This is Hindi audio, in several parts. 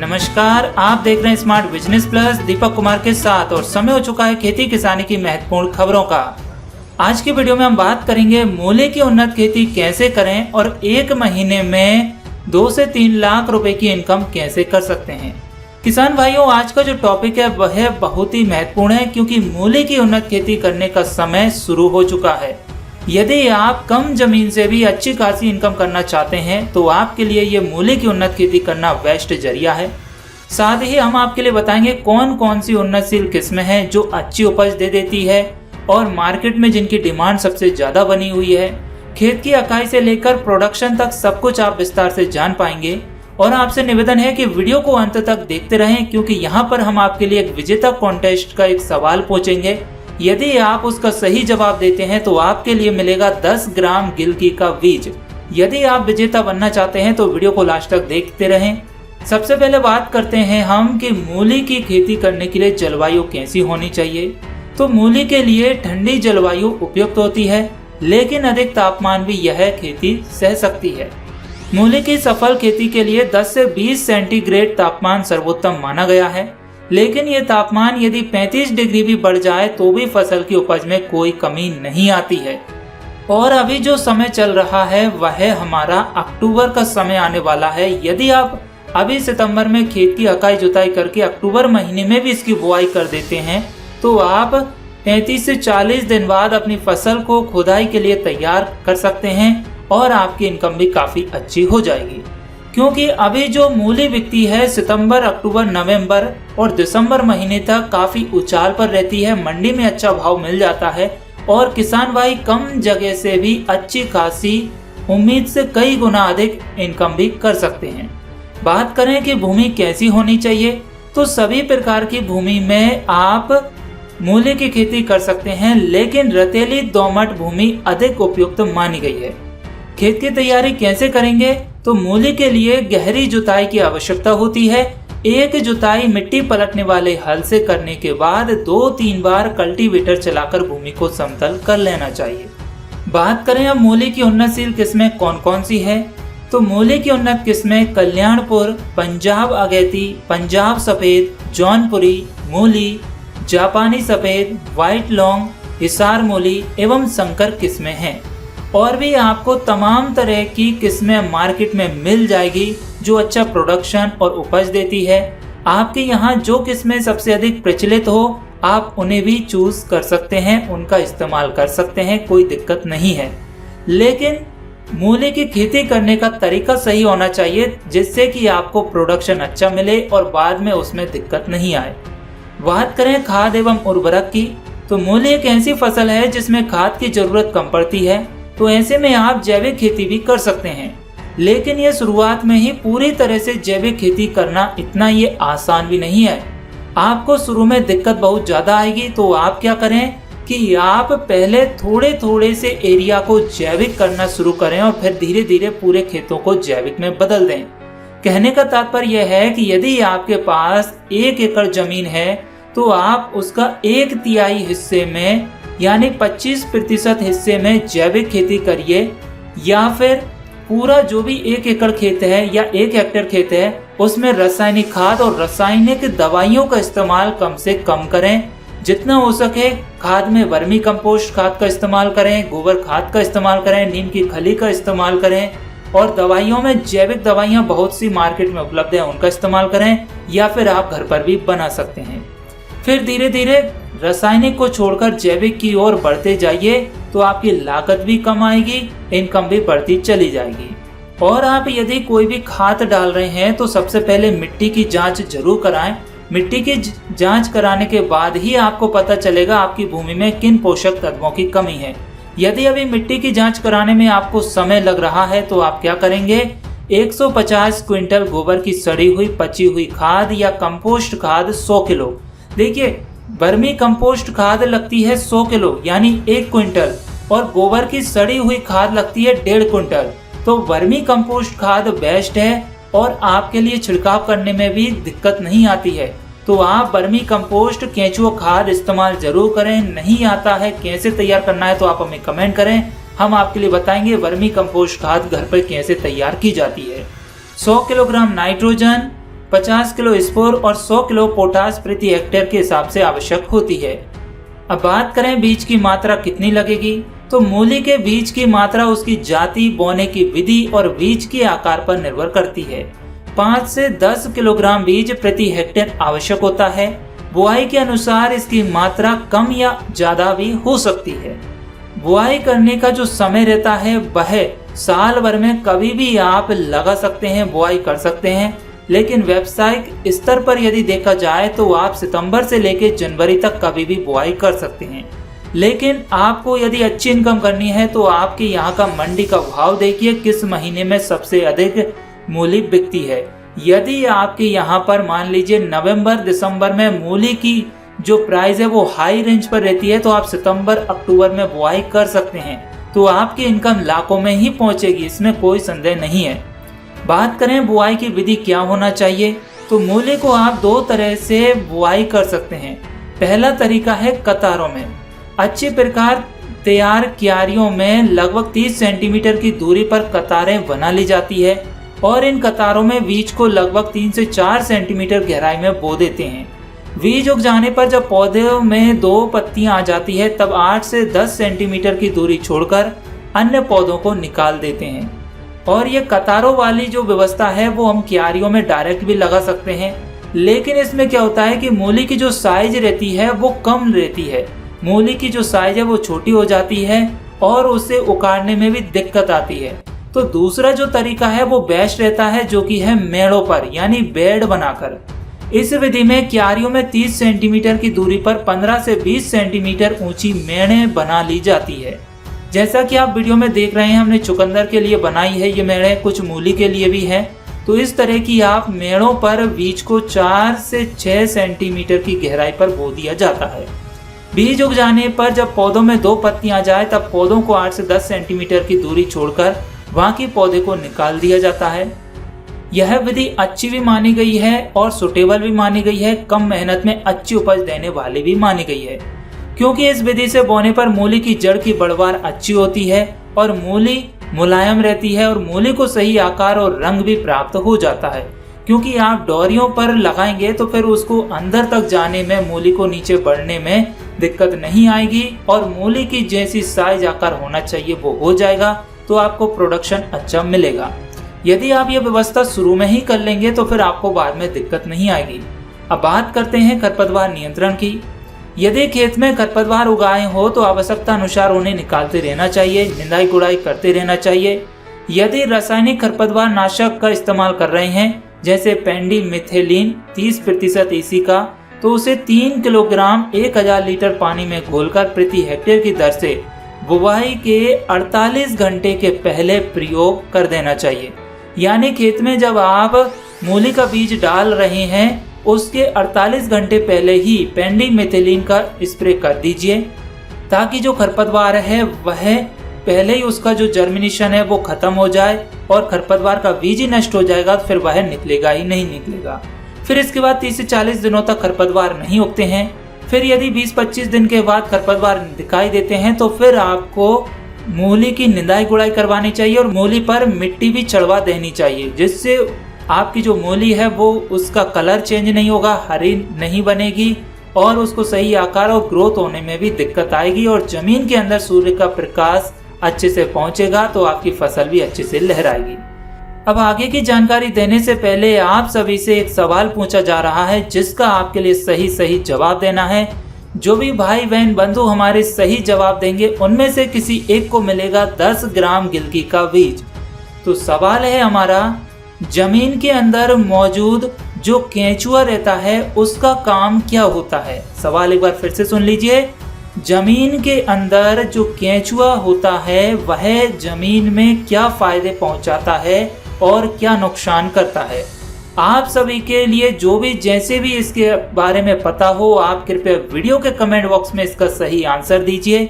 नमस्कार, आप देख रहे हैं smart business plus Deepak Kumar के साथ और समय हो चुका है खेती किसानी की महत्वपूर्ण खबरों का। आज की वीडियो में हम बात करेंगे मूली की उन्नत खेती कैसे करें और एक महीने में 2 से 3 लाख रुपए की इनकम कैसे कर सकते हैं। किसान भाइयों, आज का जो टॉपिक है वह बहुत ही महत्वपूर्ण है क्योंकि मूली की उन्नत खेती करने का समय शुरू हो चुका है। यदि आप कम जमीन से भी अच्छी खासी इनकम करना चाहते हैं तो आपके लिए ये मूली की उन्नत खेती करना बेस्ट जरिया है। साथ ही हम आपके लिए बताएंगे कौन कौन सी उन्नतशील किस्में हैं जो अच्छी उपज दे देती है और मार्केट में जिनकी डिमांड सबसे ज्यादा बनी हुई है। खेत की अकाई से लेकर प्रोडक्शन तक सब कुछ आप विस्तार से जान पाएंगे और आपसे निवेदन है कि वीडियो को अंत तक देखते रहें क्योंकि यहाँ पर हम आपके लिए एक विजेता कॉन्टेस्ट का एक सवाल पूछेंगे। यदि आप उसका सही जवाब देते हैं तो आपके लिए मिलेगा 10 ग्राम गिलकी का बीज। यदि आप विजेता बनना चाहते हैं तो वीडियो को लास्ट तक देखते रहें। सबसे पहले बात करते हैं हम कि मूली की खेती करने के लिए जलवायु कैसी होनी चाहिए। तो मूली के लिए ठंडी जलवायु उपयुक्त होती है, लेकिन अधिक तापमान भी यह खेती सह सकती है। मूली की सफल खेती के लिए 10 से 20 सेंटीग्रेड तापमान सर्वोत्तम माना गया है, लेकिन ये तापमान यदि 35 डिग्री भी बढ़ जाए तो भी फसल की उपज में कोई कमी नहीं आती है। और अभी जो समय चल रहा है वह हमारा अक्टूबर का समय आने वाला है। यदि आप अभी सितंबर में खेत की अकाई जुताई करके अक्टूबर महीने में भी इसकी बुआई कर देते हैं तो आप 35 से 40 दिन बाद अपनी फसल को खुदाई के लिए तैयार कर सकते हैं और आपकी इनकम भी काफी अच्छी हो जाएगी। क्योंकि अभी जो मूली बिकती है सितंबर, अक्टूबर, नवंबर और दिसंबर महीने तक काफी उछाल पर रहती है। मंडी में अच्छा भाव मिल जाता है और किसान भाई कम जगह से भी अच्छी खासी उम्मीद से कई गुना अधिक इनकम भी कर सकते हैं। बात करें कि भूमि कैसी होनी चाहिए तो सभी प्रकार की भूमि में आप मूली की खेती कर सकते हैं, लेकिन रेतीली दोमट भूमि अधिक उपयुक्त मानी गई है। खेत की तैयारी कैसे करेंगे तो मूली के लिए गहरी जुताई की आवश्यकता होती है। एक जुताई मिट्टी पलटने वाले हल से करने के बाद 2-3 बार कल्टीवेटर चलाकर भूमि को समतल कर लेना चाहिए। बात करें अब मूली की उन्नतशील किस्में कौन कौन सी है तो मूली की उन्नत किस्में कल्याणपुर, पंजाब अगैती, पंजाब सफेद, जौनपुरी मूली, जापानी सफेद, व्हाइट लॉन्ग, हिसार मूली एवं संकर किस्में हैं। और भी आपको तमाम तरह की किस्में मार्केट में मिल जाएगी जो अच्छा प्रोडक्शन और उपज देती है। आपके यहाँ जो किस्में सबसे अधिक प्रचलित हो आप उन्हें भी चूज कर सकते हैं, उनका इस्तेमाल कर सकते हैं, कोई दिक्कत नहीं है। लेकिन मूली की खेती करने का तरीका सही होना चाहिए जिससे कि आपको प्रोडक्शन अच्छा मिले और बाद में उसमें दिक्कत नहीं आए। बात करें खाद एवं उर्वरक की तो मूली एक ऐसी फसल है जिसमें खाद की जरूरत कम पड़ती है, तो ऐसे में आप जैविक खेती भी कर सकते हैं। लेकिन ये शुरुआत में ही पूरी तरह से जैविक खेती करना इतना ये आसान भी नहीं है। आपको शुरू में दिक्कत बहुत ज्यादा आएगी, तो आप क्या करें कि आप पहले थोड़े थोड़े से एरिया को जैविक करना शुरू करें और फिर धीरे धीरे पूरे खेतों को जैविक में बदल दें। कहने का तात्पर्य यह है कि यदि आपके पास 1 एकड़ जमीन है तो आप उसका 1/3 हिस्से में यानी 25% हिस्से में जैविक खेती करिए, या फिर पूरा जो भी 1 एकड़ खेत है या 1 हेक्टेयर खेत है उसमें रासायनिक खाद और रासायनिक दवाइयों का इस्तेमाल कम से कम करें। जितना हो सके खाद में वर्मी कंपोस्ट खाद का इस्तेमाल करें, गोबर खाद का इस्तेमाल करें, नीम की खली का इस्तेमाल करें और दवाइयों में जैविक दवाइयाँ बहुत सी मार्केट में उपलब्ध है उनका इस्तेमाल करें, या फिर आप घर पर भी बना सकते हैं। फिर धीरे धीरे रासायनिक को छोड़कर जैविक की ओर बढ़ते जाइए तो आपकी लागत भी कम आएगी, इनकम भी बढ़ती चली जाएगी। और आप यदि कोई भी खाद डाल रहे हैं तो सबसे पहले मिट्टी की जांच जरूर कराएं। मिट्टी की जांच कराने के बाद ही आपको पता चलेगा आपकी भूमि में किन पोषक तत्वों की कमी है। यदि अभी मिट्टी की जांच कराने में आपको समय लग रहा है तो आप क्या करेंगे, 150 क्विंटल गोबर की सड़ी हुई पची हुई खाद या कंपोस्ट खाद 100 किलो। देखिए, वर्मी कंपोस्ट खाद लगती है 100 किलो यानी 1 क्विंटल और गोबर की सड़ी हुई खाद लगती है 1.5 क्विंटल। तो वर्मी कंपोस्ट खाद बेस्ट है और आपके लिए छिड़काव करने में भी दिक्कत नहीं आती है। तो आप वर्मी कंपोस्ट केंचुआ खाद इस्तेमाल जरूर करें। नहीं आता है कैसे तैयार करना है तो आप हमें कमेंट करें, हम आपके लिए बताएंगे वर्मी कंपोस्ट खाद घर पर कैसे तैयार की जाती है। 100 किलोग्राम नाइट्रोजन, 50 किलो स्पोर और 100 किलो पोटास प्रति हेक्टेयर के हिसाब से आवश्यक होती है। अब बात करें बीज की मात्रा कितनी लगेगी, तो मूली के बीज की मात्रा उसकी जाति, बोने की विधि और बीज के आकार पर निर्भर करती है। 5 से 10 किलोग्राम बीज प्रति हेक्टेयर आवश्यक होता है। बुआई के अनुसार इसकी मात्रा कम या ज्यादा भी हो सकती है। बुआई करने का जो समय रहता है वह साल भर में कभी भी आप लगा सकते हैं, बुआई कर सकते हैं, लेकिन व्यावसायिक स्तर पर यदि देखा जाए तो आप सितंबर से लेकर जनवरी तक कभी भी बुआई कर सकते हैं। लेकिन आपको यदि अच्छी इनकम करनी है तो आपके यहाँ का मंडी का भाव देखिए, किस महीने में सबसे अधिक मूली बिकती है। यदि आपके यहाँ पर मान लीजिए नवंबर दिसंबर में मूली की जो प्राइस है वो हाई रेंज पर रहती है, तो आप सितंबर अक्टूबर में बुआई कर सकते हैं, तो आपकी इनकम लाखों में ही पहुंचेगी, इसमें कोई संदेह नहीं है। बात करें बुआई की विधि क्या होना चाहिए, तो मूली को आप 2 तरह से बुआई कर सकते हैं। पहला तरीका है कतारों में। अच्छी प्रकार तैयार क्यारियों में लगभग 30 सेंटीमीटर की दूरी पर कतारें बना ली जाती है और इन कतारों में बीज को लगभग 3 से 4 सेंटीमीटर गहराई में बो देते हैं। बीज उग जाने पर जब पौधे में 2 पत्तियां आ जाती है तब 8 से 10 सेंटीमीटर की दूरी छोड़कर अन्य पौधों को निकाल देते हैं। और ये कतारों वाली जो व्यवस्था है वो हम क्यारियों में डायरेक्ट भी लगा सकते हैं, लेकिन इसमें क्या होता है कि मूली की जो साइज रहती है वो कम रहती है। मूली की जो साइज है वो छोटी हो जाती है और उसे उखाड़ने में भी दिक्कत आती है। तो दूसरा जो तरीका है वो बेस्ट रहता है, जो कि है मेड़ों पर यानी बेड बनाकर। इस विधि में क्यारियों में 30 सेंटीमीटर की दूरी पर 15 से 20 सेंटीमीटर ऊंची मेड़ें बना ली जाती है। जैसा कि आप वीडियो में देख रहे हैं, हमने चुकंदर के लिए बनाई है ये मेड़ें, कुछ मूली के लिए भी है। तो इस तरह की आप मेड़ों पर बीज को 4 से 6 सेंटीमीटर की गहराई पर बो दिया जाता है। बीज उग जाने पर जब पौधों में 2 पत्तियां आ जाए तब पौधों को 8 से 10 सेंटीमीटर की दूरी छोड़कर बाकी पौधे को निकाल दिया जाता है। यह विधि अच्छी भी मानी गई है और सुटेबल भी मानी गई है, कम मेहनत में अच्छी उपज देने वाली भी मानी गई है, क्योंकि इस विधि से बोने पर मूली की जड़ की बढ़वार अच्छी होती है और मूली मुलायम रहती है और मूली को सही आकार और रंग भी प्राप्त हो जाता है। क्योंकि आप डोरियों पर लगाएंगे तो फिर उसको अंदर तक जाने में, मूली को नीचे बढ़ने में दिक्कत नहीं आएगी और मूली की जैसी साइज आकार होना चाहिए वो हो जाएगा, तो आपको प्रोडक्शन अच्छा मिलेगा। यदि आप ये व्यवस्था शुरू में ही कर लेंगे तो फिर आपको बाद में दिक्कत नहीं आएगी। अब बात करते हैं खरपतवार नियंत्रण की। यदि खेत में खरपतवार उगाए हो तो आवश्यकता अनुसार उन्हें निकालते रहना चाहिए, निंदाई गुड़ाई करते रहना चाहिए। यदि रासायनिक खरपतवार नाशक का इस्तेमाल कर रहे हैं, जैसे पेंडिमिथेलिन 30% EC का, तो उसे 3 किलोग्राम 1000 लीटर पानी में घोलकर प्रति हेक्टेयर की दर से बुवाई के 48 घंटे के पहले प्रयोग कर देना चाहिए। यानी खेत में जब आप मूली का बीज डाल रहे हैं उसके 48 घंटे पहले ही पेंडिमिथेलिन का स्प्रे कर दीजिए, ताकि जो खरपतवार है वह पहले ही उसका जो जर्मिनेशन है वो खत्म हो जाए और खरपतवार का बीज ही नष्ट हो जाएगा, तो फिर वह निकलेगा ही नहीं निकलेगा। फिर इसके बाद 30 से 40 दिनों तक खरपतवार नहीं उगते हैं। फिर यदि 20-25 दिन के बाद खरपतवार दिखाई देते हैं तो फिर आपको मूली की निंदाई गुड़ाई करवानी चाहिए और मूली पर मिट्टी भी चढ़वा देनी चाहिए, जिससे आपकी जो मूली है वो उसका कलर चेंज नहीं होगा, हरी नहीं बनेगी और उसको सही आकार और ग्रोथ होने में भी दिक्कत आएगी और जमीन के अंदर सूर्य का प्रकाश अच्छे से पहुंचेगा तो आपकी फसल भी अच्छे से लहराएगी। अब आगे की जानकारी देने से पहले आप सभी से एक सवाल पूछा जा रहा है, जिसका आपके लिए सही जवाब देना है। जो भी भाई बहन बंधु हमारे सही जवाब देंगे उनमें से किसी एक को मिलेगा 10 ग्राम गिलकी का बीज। तो सवाल है हमारा, जमीन के अंदर मौजूद जो केंचुआ रहता है उसका काम क्या होता है? सवाल एक बार फिर से सुन लीजिए। जमीन के अंदर जो केंचुआ होता है वह जमीन में क्या फायदे पहुंचाता है और क्या नुकसान करता है? आप सभी के लिए जो भी जैसे भी इसके बारे में पता हो, आप कृपया वीडियो के कमेंट बॉक्स में इसका सही आंसर दीजिए।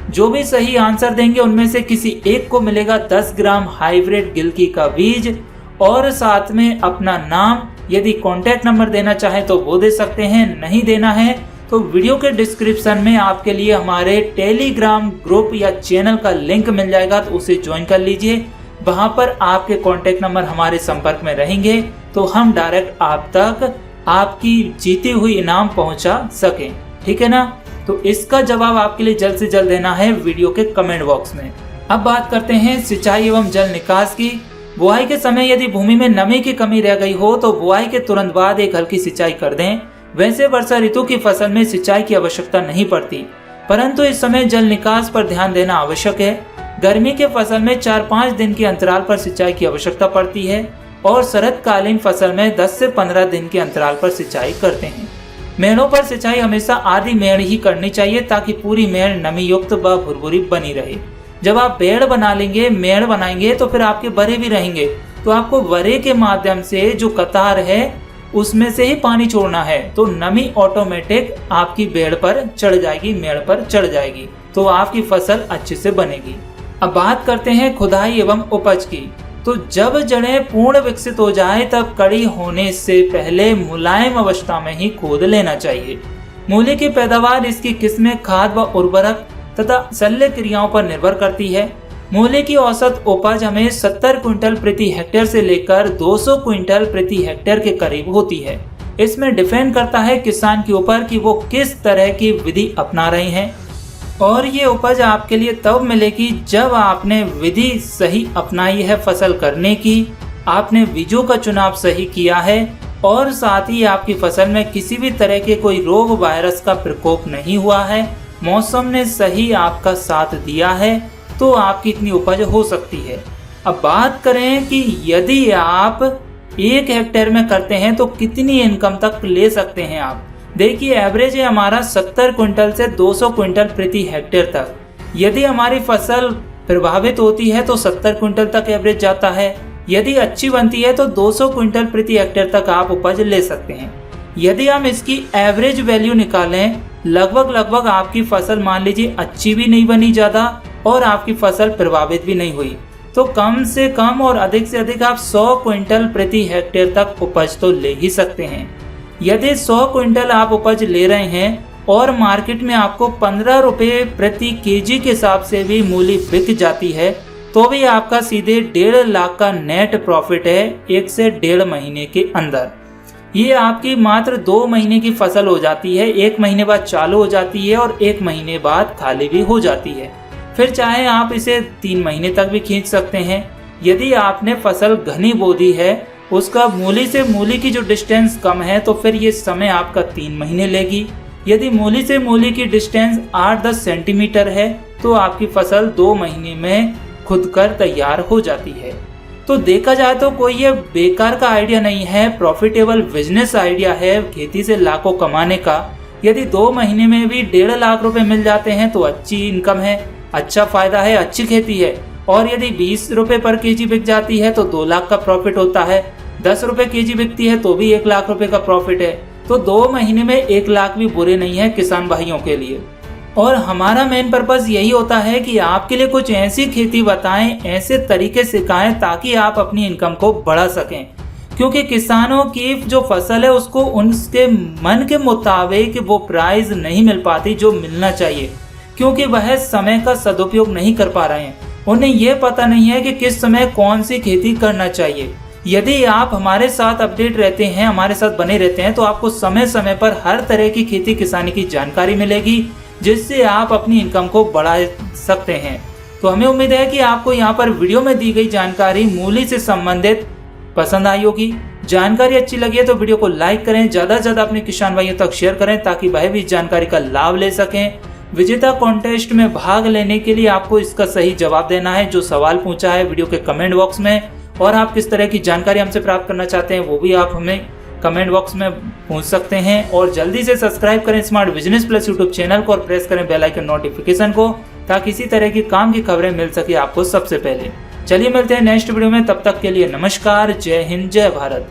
जो भी सही आंसर देंगे उनमें से किसी एक को मिलेगा 10 ग्राम हाइब्रिड गिलकी का बीज और साथ में अपना नाम, यदि कॉन्टैक्ट नंबर देना चाहे तो वो दे सकते हैं, नहीं देना है तो वीडियो के डिस्क्रिप्शन में आपके लिए हमारे टेलीग्राम ग्रुप या चैनल का लिंक मिल जाएगा, तो उसे ज्वाइन कर लीजिए। वहां पर आपके कॉन्टैक्ट नंबर हमारे संपर्क में रहेंगे तो हम डायरेक्ट आप तक आपकी जीती हुई इनाम पहुंचा सकें। ठीक है ना। तो इसका जवाब आपके लिए जल्द से जल्द देना है वीडियो के कमेंट बॉक्स में। अब बात करते हैं सिंचाई एवं जल निकास की। बुआई के समय यदि भूमि में नमी की कमी रह गई हो तो बुआई के तुरंत बाद एक हल्की सिंचाई कर दें। वैसे वर्षा ऋतु की फसल में सिंचाई की आवश्यकता नहीं पड़ती, परंतु इस समय जल निकास पर ध्यान देना आवश्यक है। गर्मी के फसल में 4-5 दिन के अंतराल पर सिंचाई की आवश्यकता पड़ती है और शरदकालीन फसल में 10 से 15 दिन के अंतराल पर सिंचाई करते हैं। मेड़ों पर सिंचाई हमेशा आधी मेड़ ही करनी चाहिए ताकि पूरी मेड़ नमी युक्त व भुरभुरी बनी रहे। जब आप पेड़ बना लेंगे, मेड़ बनाएंगे तो फिर आपके बरे भी रहेंगे, तो आपको बरे के माध्यम से जो कतार है उसमें से ही पानी छोड़ना है, तो नमी ऑटोमेटिक आपकी बेड़ पर चढ़ जाएगी, मेड़ पर चढ़ जाएगी, तो आपकी फसल अच्छे से बनेगी। अब बात करते हैं खुदाई एवं उपज की। तो जब जड़ें पूर्ण विकसित हो जाए तब कड़ी होने से पहले मुलायम अवस्था में ही खोद लेना चाहिए। मूली की पैदावार इसकी किस्में, खाद व उर्वरक तथा शल्य क्रियाओं पर निर्भर करती है। मूली की औसत उपज हमें 70 क्विंटल प्रति हेक्टेयर से लेकर 200 क्विंटल प्रति हेक्टेयर के करीब होती है। इसमें डिपेंड करता है किसान के ऊपर कि वो किस तरह की विधि अपना रहे हैं, और ये उपज आपके लिए तब मिलेगी जब आपने विधि सही अपनाई है फसल करने की, आपने बीजों का चुनाव सही किया है और साथ ही आपकी फसल में किसी भी तरह के कोई रोग वायरस का प्रकोप नहीं हुआ है, मौसम ने सही आपका साथ दिया है, तो आपकी इतनी उपज हो सकती है। अब बात करें कि यदि आप 1 हेक्टेयर में करते हैं तो कितनी इनकम तक ले सकते हैं आप। देखिए एवरेज है हमारा 70 क्विंटल से 200 क्विंटल प्रति हेक्टेयर तक। यदि हमारी फसल प्रभावित होती है तो 70 क्विंटल तक एवरेज जाता है। यदि अच्छी बनती है तो 200 क्विंटल प्रति हेक्टेयर तक आप उपज ले सकते हैं। यदि हम इसकी एवरेज वैल्यू निकालें, लगभग आपकी फसल मान लीजिए अच्छी भी नहीं बनी ज़्यादा और आपकी फसल प्रभावित भी नहीं हुई, तो कम से कम और अधिक से अधिक आप 100 क्विंटल प्रति हेक्टेयर तक उपज तो ले ही सकते हैं। यदि 100 क्विंटल आप उपज ले रहे हैं और मार्केट में आपको 15 रुपये प्रति केजी के हिसाब से भी मूली बिक जाती है, तो भी आपका सीधे 1.5 लाख का नेट प्रॉफिट है 1 से 1.5 महीने के अंदर। ये आपकी मात्र 2 महीने की फसल हो जाती है, 1 महीने बाद चालू हो जाती है और 1 महीने बाद खाली भी हो जाती है। फिर चाहे आप इसे 3 महीने तक भी खींच सकते हैं। यदि आपने फसल घनी बो दी है, उसका मूली से मूली की जो डिस्टेंस कम है, तो फिर ये समय आपका 3 महीने लेगी। यदि मूली से मूली की डिस्टेंस 8-10 सेंटीमीटर है तो आपकी फसल 2 महीने में खुद कर तैयार हो जाती है। तो देखा जाए तो कोई ये बेकार का आइडिया नहीं है, प्रॉफिटेबल बिजनेस आइडिया है खेती से लाखों कमाने का। यदि 2 महीने में भी 1.5 लाख रुपए मिल जाते हैं तो अच्छी इनकम है, अच्छा फायदा है, अच्छी खेती है। और यदि 20 रुपए पर केजी बिक जाती है तो 2 लाख का प्रॉफिट होता है। 10 रुपए केजी बिकती है तो भी 1 लाख रुपए का प्रॉफिट है। तो 2 महीने में 1 लाख भी बुरे नहीं है किसान भाइयों के लिए। और हमारा मेन पर्पस यही होता है कि आपके लिए कुछ ऐसी खेती बताएं, ऐसे तरीके सिखाएं ताकि आप अपनी इनकम को बढ़ा सकें। क्योंकि किसानों की जो फसल है उसको उनके मन के मुताबिक वो प्राइस नहीं मिल पाती जो मिलना चाहिए, क्योंकि वह समय का सदुपयोग नहीं कर पा रहे हैं। उन्हें ये पता नहीं है कि किस समय कौन सी खेती करना चाहिए। यदि आप हमारे साथ अपडेट रहते हैं, हमारे साथ बने रहते हैं, तो आपको समय समय पर हर तरह की खेती किसानी की जानकारी मिलेगी, जिससे आप अपनी इनकम को बढ़ा सकते हैं। तो हमें उम्मीद है कि आपको यहाँ पर वीडियो में दी गई जानकारी मूली से संबंधित पसंद आई होगी। जानकारी अच्छी लगी है तो वीडियो को लाइक करें, ज़्यादा से ज़्यादा अपने किसान भाइयों तक शेयर करें ताकि वह भी इस जानकारी का लाभ ले सकें। विजेता कॉन्टेस्ट में भाग लेने के लिए आपको इसका सही जवाब देना है, जो सवाल पूछा है वीडियो के कमेंट बॉक्स में। और आप किस तरह की जानकारी हमसे प्राप्त करना चाहते हैं वो भी आप हमें कमेंट बॉक्स में पूछ सकते हैं। और जल्दी से सब्सक्राइब करें smart business plus YouTube channel को और प्रेस करें बेल आइकन नोटिफिकेशन को, ताकि इसी तरह की काम की खबरें मिल सके आपको सबसे पहले। चलिए मिलते हैं नेक्स्ट वीडियो में, तब तक के लिए नमस्कार, जय हिंद, जय भारत।